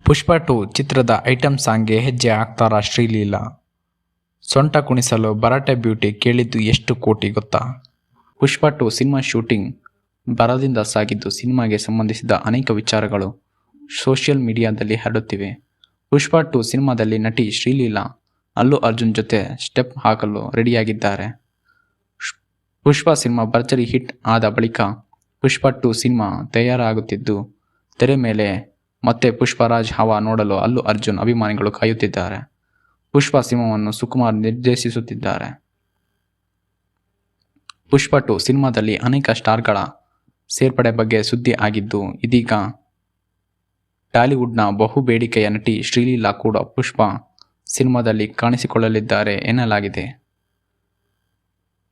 ಪುಷ್ಪ 2 ಚಿತ್ರದ ಐಟಂ ಸಾಂಗ್ಗೆ ಹೆಜ್ಜೆ ಹಾಕ್ತಾರಾ ಶ್ರೀಲೀಲಾ. ಸೊಂಟ ಕುಣಿಸಲು ಭರಾಟೆ ಬ್ಯೂಟಿ ಕೇಳಿದ್ದು ಎಷ್ಟು ಕೋಟಿ ಗೊತ್ತಾ? ಪುಷ್ಪ 2 ಸಿನಿಮಾ ಶೂಟಿಂಗ್ ಭರದಿಂದ ಸಾಗಿದ್ದು, ಸಿನಿಮಾಗೆ ಸಂಬಂಧಿಸಿದ ಅನೇಕ ವಿಚಾರಗಳು ಸೋಷಿಯಲ್ ಮೀಡಿಯಾದಲ್ಲಿ ಹರಡುತ್ತಿವೆ. ಪುಷ್ಪ 2 ಸಿನಿಮಾದಲ್ಲಿ ನಟಿ ಶ್ರೀಲೀಲಾ ಅಲ್ಲು ಅರ್ಜುನ್ ಜೊತೆ ಸ್ಟೆಪ್ ಹಾಕಲು ರೆಡಿಯಾಗಿದ್ದಾರೆ. ಪುಷ್ಪ ಸಿನಿಮಾ ಭರ್ಜರಿ ಹಿಟ್ ಆದ ಬಳಿಕ ಪುಷ್ಪ 2 ಸಿನಿಮಾ ತಯಾರಾಗುತ್ತಿದ್ದು, ತೆರೆ ಮೇಲೆ ಮತ್ತೆ ಪುಷ್ಪರಾಜ್ ಹವಾ ನೋಡಲು ಅಲ್ಲು ಅರ್ಜುನ್ ಅಭಿಮಾನಿಗಳು ಕಾಯುತ್ತಿದ್ದಾರೆ. ಪುಷ್ಪ ಸಿನಿಮಾವನ್ನು ಸುಕುಮಾರ್ ನಿರ್ದೇಶಿಸುತ್ತಿದ್ದಾರೆ. ಪುಷ್ಪ 2 ಸಿನಿಮಾದಲ್ಲಿ ಅನೇಕ ಸ್ಟಾರ್ಗಳ ಸೇರ್ಪಡೆ ಬಗ್ಗೆ ಸುದ್ದಿ ಆಗಿದ್ದು, ಇದೀಗ ಟಾಲಿವುಡ್ನ ಬಹುಬೇಡಿಕೆಯ ನಟಿ ಶ್ರೀಲೀಲಾ ಕೂಡ ಪುಷ್ಪ ಸಿನಿಮಾದಲ್ಲಿ ಕಾಣಿಸಿಕೊಳ್ಳಲಿದ್ದಾರೆ ಎನ್ನಲಾಗಿದೆ.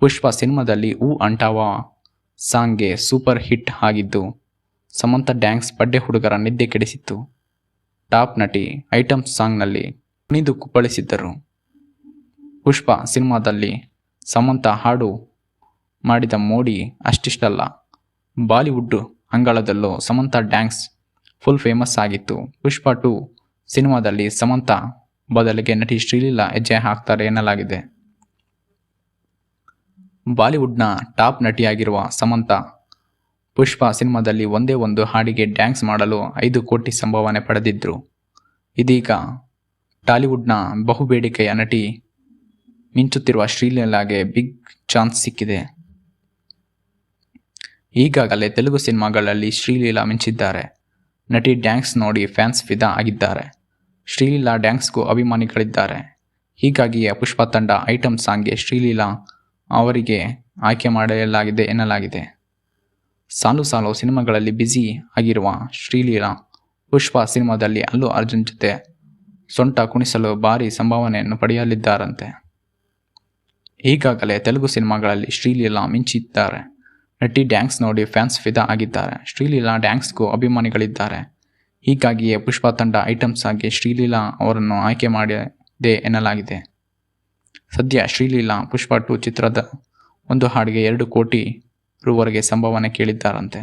ಪುಷ್ಪ ಸಿನಿಮಾದಲ್ಲಿ ಊ ಅಂಟಾವಾ ಸಾಂಗ್ಗೆ ಸೂಪರ್ ಹಿಟ್ ಆಗಿದ್ದು, ಸಮಂತಾ ಡ್ಯಾನ್ಸ್ ಬಡ್ಡೆ ಹುಡುಗರ ನಿದ್ದೆ ಕೆಡಿಸಿತ್ತು. ಟಾಪ್ ನಟಿ ಐಟಂ ಸಾಂಗ್ನಲ್ಲಿ ಕುಣಿದು ಕುಪ್ಪಳಿಸಿದ್ದರು. ಪುಷ್ಪ ಸಿನಿಮಾದಲ್ಲಿ ಸಮಂತಾ ಹಾಡು ಮಾಡಿದ ಮೋಡಿ ಅಷ್ಟಿಷ್ಟಲ್ಲ, ಬಾಲಿವುಡ್ ಅಂಗಳದಲ್ಲೂ ಸಮಂತಾ ಡ್ಯಾನ್ಸ್ ಫುಲ್ ಫೇಮಸ್ ಆಗಿತ್ತು. ಪುಷ್ಪ 2 ಸಿನಿಮಾದಲ್ಲಿ ಸಮಂತಾ ಬದಲಿಗೆ ನಟಿ ಶ್ರೀಲೀಲಾ ಹೆಜ್ಜೆ ಹಾಕ್ತಾರೆ ಎನ್ನಲಾಗಿದೆ. ಬಾಲಿವುಡ್ನ ಟಾಪ್ ನಟಿಯಾಗಿರುವ ಸಮಂತಾ ಪುಷ್ಪ ಸಿನಿಮಾದಲ್ಲಿ ಒಂದೇ ಒಂದು ಹಾಡಿಗೆ ಡ್ಯಾನ್ಸ್ ಮಾಡಲು 5 ಕೋಟಿ ಸಂಭಾವನೆ ಪಡೆದಿದ್ರು. ಇದೀಗ ಟಾಲಿವುಡ್ನ ಬಹುಬೇಡಿಕೆಯ ನಟಿ ಮಿಂಚುತ್ತಿರುವ ಶ್ರೀಲೀಲಾಗೆ ಬಿಗ್ ಚಾನ್ಸ್ ಸಿಕ್ಕಿದೆ. ಈಗಾಗಲೇ ತೆಲುಗು ಸಿನಿಮಾಗಳಲ್ಲಿ ಶ್ರೀಲೀಲಾ ಮಿಂಚಿದ್ದಾರೆ. ನಟಿ ಡ್ಯಾನ್ಸ್ ನೋಡಿ ಫ್ಯಾನ್ಸ್ ಫಿದಾ ಆಗಿದ್ದಾರೆ. ಶ್ರೀಲೀಲಾ ಡ್ಯಾನ್ಸ್ಗೂ ಅಭಿಮಾನಿಗಳಿದ್ದಾರೆ. ಹೀಗಾಗಿಯೇ ಪುಷ್ಪ ತಂಡ ಐಟಂ ಸಾಂಗ್ಗೆ ಶ್ರೀಲೀಲಾ ಅವರಿಗೆ ಆಯ್ಕೆ ಮಾಡಲಾಗಿದೆ ಎನ್ನಲಾಗಿದೆ. ಸಾಲು ಸಿನಿಮಾಗಳಲ್ಲಿ ಬ್ಯುಸಿ ಆಗಿರುವ ಶ್ರೀಲೀಲಾ ಪುಷ್ಪ ಸಿನಿಮಾದಲ್ಲಿ ಅಲ್ಲು ಅರ್ಜುನ್ ಜೊತೆ ಸೊಂಟ ಕುಣಿಸಲು ಭಾರಿ ಸಂಭಾವನೆಯನ್ನು ಪಡೆಯಲಿದ್ದಾರಂತೆ. ಈಗಾಗಲೇ ತೆಲುಗು ಸಿನಿಮಾಗಳಲ್ಲಿ ಶ್ರೀಲೀಲಾ ಮಿಂಚಿದ್ದಾರೆ. ನಟಿ ಡ್ಯಾನ್ಸ್ ನೋಡಿ ಫ್ಯಾನ್ಸ್ ಫಿದಾ ಆಗಿದ್ದಾರೆ. ಶ್ರೀಲೀಲಾ ಡ್ಯಾನ್ಸ್ಗೂ ಅಭಿಮಾನಿಗಳಿದ್ದಾರೆ. ಹೀಗಾಗಿಯೇ ಪುಷ್ಪ ತಂಡ ಐಟಂ ಸಾಂಗ್ಗೆ ಶ್ರೀಲೀಲಾ ಅವರನ್ನು ಆಯ್ಕೆ ಮಾಡಿದೆ ಎನ್ನಲಾಗಿದೆ. ಸದ್ಯ ಶ್ರೀಲೀಲಾ ಪುಷ್ಪ 2 ಚಿತ್ರದ ಒಂದು ಹಾಡಿಗೆ 2 ಕೋಟಿ ರೂ ವರೆಗೆ ಸಂಭಾವನೆ ಕೇಳಿದ್ದಾರಂತೆ.